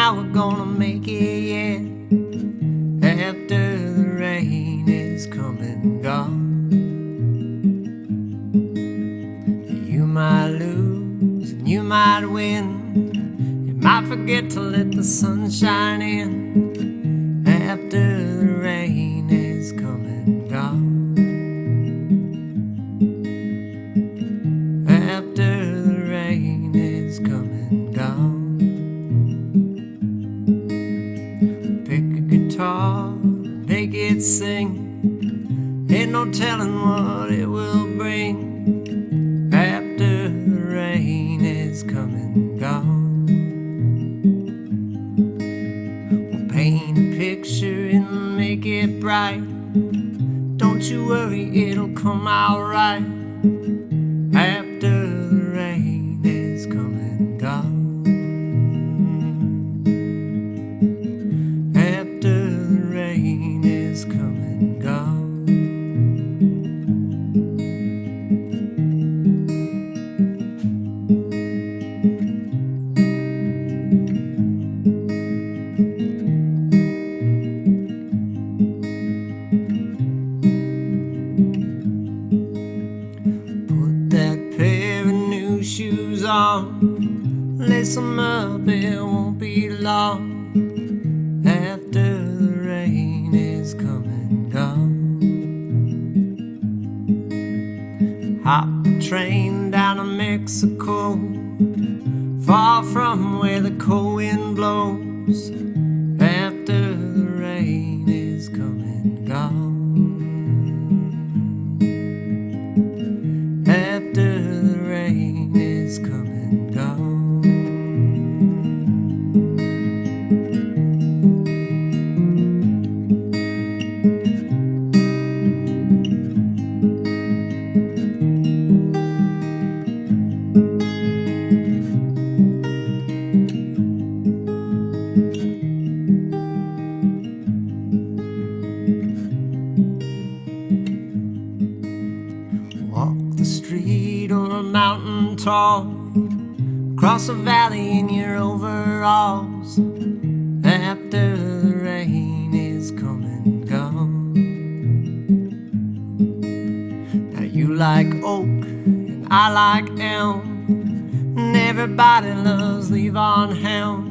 how we're gonna make it yet. After the rain is come and gone, you might lose and you might win. You might forget to let the sun shine in. After the rain is come and gone, after the rain is come and gone. Pick a guitar, make it sing. Ain't no telling what it will bring. After the rain is come and gone, we'll paint a picture and make it bright. Don't you worry, it'll come out right. After the rain is come and gone, after the rain is come and gone. Put that pair of new shoes on, lace them up, it won't be long. After the rain is come and gone, hop a train down to Mexico, far from where the cold wind blows. After the rain is come and gone, after the rain is come and gone. Walk the street or a mountain tall, cross a valley in your overalls. After the rain is come and gone. Now you like oak and I like elm, and everybody loves Levon Helm.